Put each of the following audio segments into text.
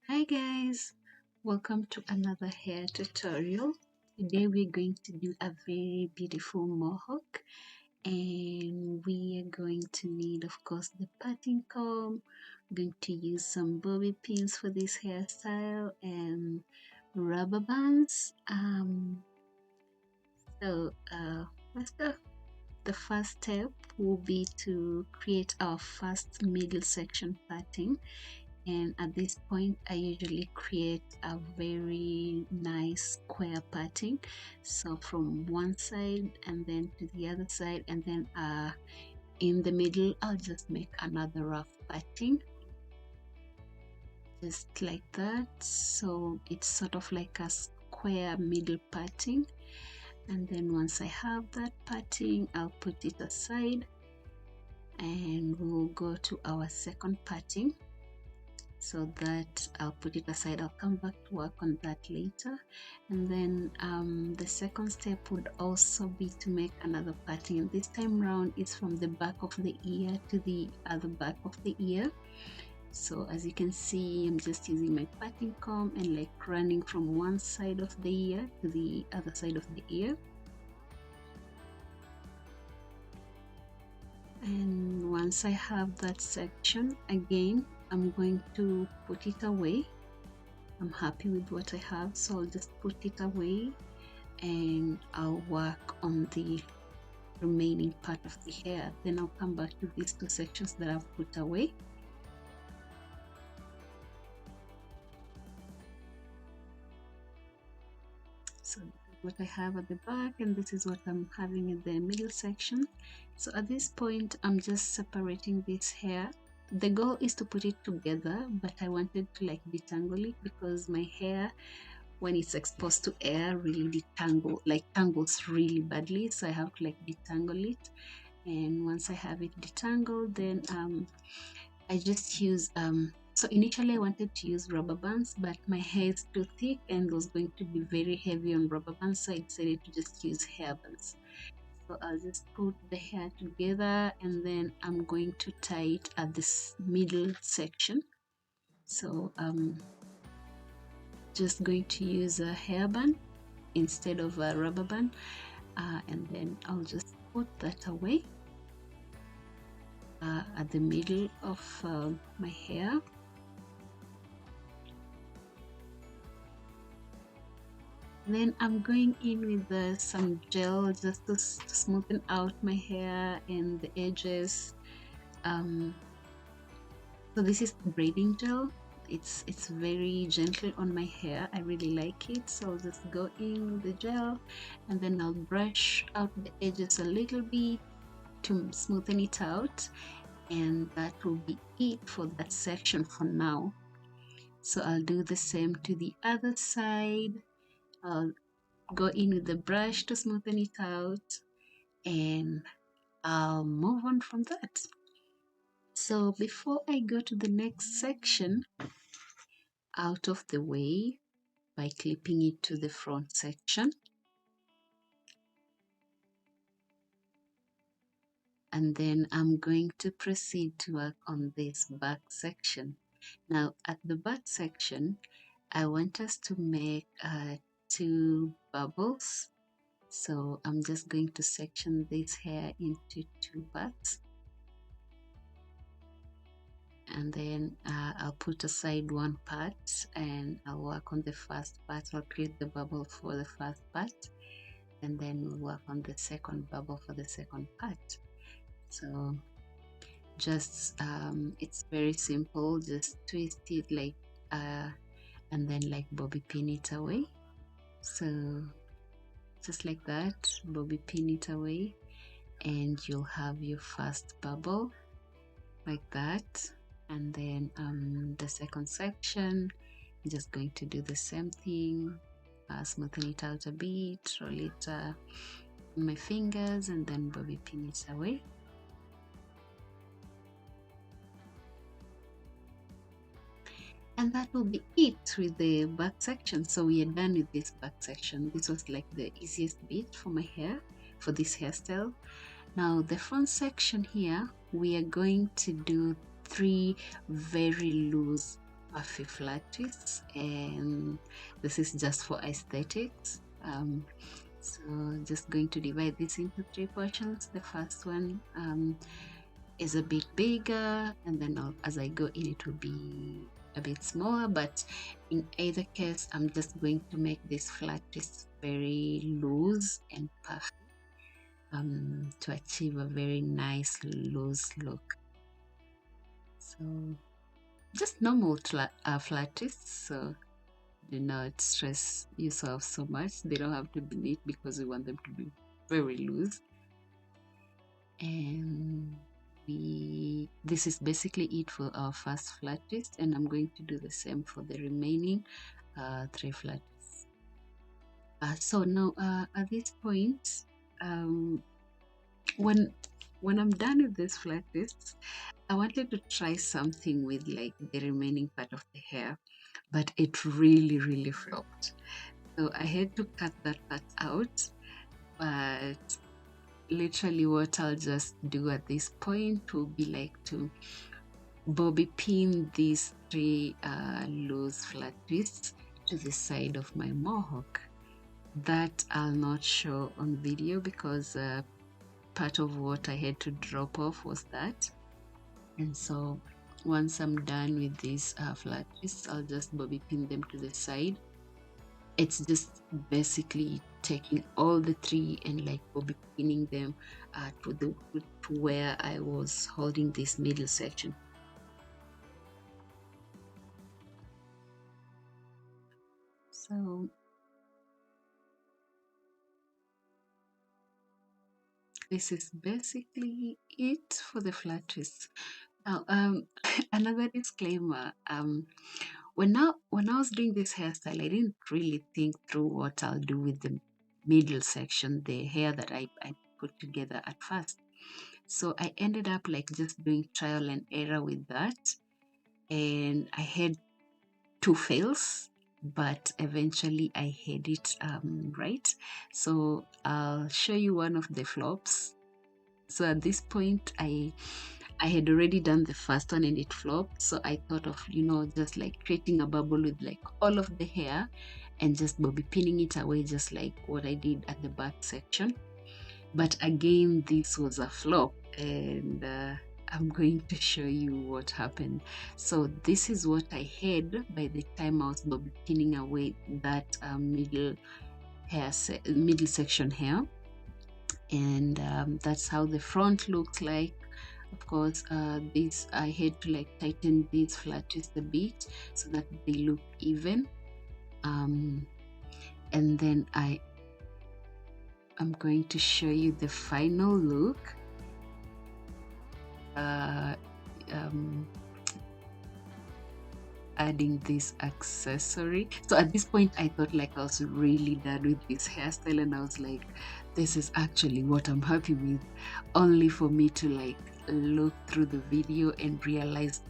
Hi guys, welcome to another hair tutorial. Today we're going to do a very beautiful mohawk, and we are going to need, of course, the parting comb. We're going to use some bobby pins for this hairstyle and rubber bands. Let's go. The first step will be to create our first middle section parting. And at this point I usually create a very nice square parting, so from one side and then to the other side, and then in the middle I'll just make another rough parting just like that, so it's sort of like a square middle parting. And then once I have that parting, I'll put it aside and we'll go to our second parting. So that I'll put it aside. I'll come back to work on that later. And then the second step would also be to make another parting. This time round is from the back of the ear to the other back of the ear. So as you can see, I'm just using my parting comb and like running from one side of the ear to the other side of the ear. And once I have that section, again I'm going to put it away. I'm happy with what I have, so I'll just put it away and I'll work on the remaining part of the hair. Then I'll come back to these two sections that I've put away. So this is what I have at the back, and this is what I'm having in the middle section. So at this point I'm just separating this hair. The goal is to put it together, but I wanted to like detangle it because my hair, when it's exposed to air, really tangles really badly, so I have to like detangle it. And once I have it detangled, then I just use so initially I wanted to use rubber bands, but my hair is too thick and was going to be very heavy on rubber bands, so I decided to just use hair bands. So I'll just put the hair together and then I'm going to tie it at this middle section. So just going to use a hairband instead of a rubber band, and then I'll just put that away at the middle of my hair. Then I'm going in with some gel just to smoothen out my hair and the edges. So this is braiding gel. It's very gentle on my hair. I really like it, so I'll just go in with the gel and then I'll brush out the edges a little bit to smoothen it out, and that will be it for that section for now. So I'll do the same to the other side. I'll go in with the brush to smoothen it out and I'll move on from that. So before I go to the next section, out of the way by clipping it to the front section, and then I'm going to proceed to work on this back section. Now at the back section, I want us to make 2 bubbles. So I'm just going to section this hair into 2 parts. And then I'll put aside one part and I'll work on the first part. I'll create the bubble for the first part and then we'll work on the second bubble for the second part. So just it's very simple, just twist it like and then like bobby pin it away. So just like that, bobby pin it away and you'll have your first bubble like that. And then the second section, I'm just going to do the same thing, smoothen it out a bit, roll it on my fingers and then bobby pin it away. And that will be it with the back section. So we are done with this back section. This was like the easiest bit for my hair, for this hairstyle. Now the front section here, we are going to do 3 very loose puffy flat twists, and this is just for aesthetics. So just going to divide this into 3 portions. The first one is a bit bigger, and then as I go in it will be a bit smaller, but in either case I'm just going to make this flat twist very loose and puffy to achieve a very nice loose look. So just normal flat twists, so do not stress yourself so much. They don't have to be neat because we want them to be very loose. And this is basically it for our first flat twist, and I'm going to do the same for the remaining 3 flat twists. So now at this point, when I'm done with this flat twists, I wanted to try something with like the remaining part of the hair, but it really flopped. So I had to cut that part out, but literally what I'll just do at this point will be like to bobby pin these 3 loose flat twists to the side of my mohawk. That I'll not show on video because part of what I had to drop off was that. And so once I'm done with these flat twists, I'll just bobby pin them to the side. It's just basically taking all the 3 and like bobby pinning them to where I was holding this middle section. So this is basically it for the flat twists. Now, another disclaimer. When I was doing this hairstyle, I didn't really think through what I'll do with the middle section, the hair that I put together at first. So I ended up like just doing trial and error with that, and I had 2 fails, but eventually I had it right. So I'll show you one of the flops. So at this point, I had already done the first one and it flopped. So I thought of, just like creating a bubble with like all of the hair and just bobby pinning it away, just like what I did at the back section. But again, this was a flop, and I'm going to show you what happened. So this is what I had by the time I was bobby pinning away that middle section hair, and that's how the front looks like. Of course, this I had to like tighten these flat twists a bit so that they look even, and then I'm going to show you the final look. Adding this accessory. So at this point I thought like I was really done with this hairstyle, and I was like, this is actually what I'm happy with, only for me to like look through the video and realize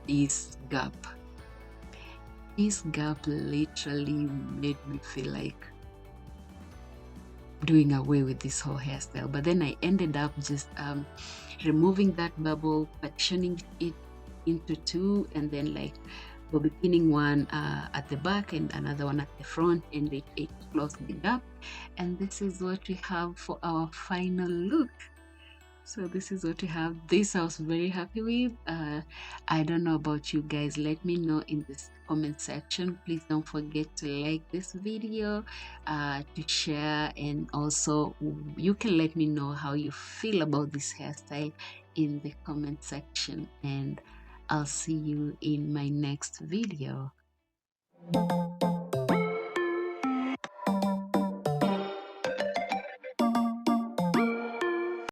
this gap literally made me feel like doing away with this whole hairstyle. But then I ended up just removing that bubble, partitioning it into 2, and then like bobby pinning one at the back and another one at the front, and it closed the gap. And this is what we have for our final look. So this is what we have. This I was very happy with. I don't know about you guys. Let me know in this comment section. Please don't forget to like this video, to share, and also you can let me know how you feel about this hairstyle in the comment section, and I'll see you in my next video.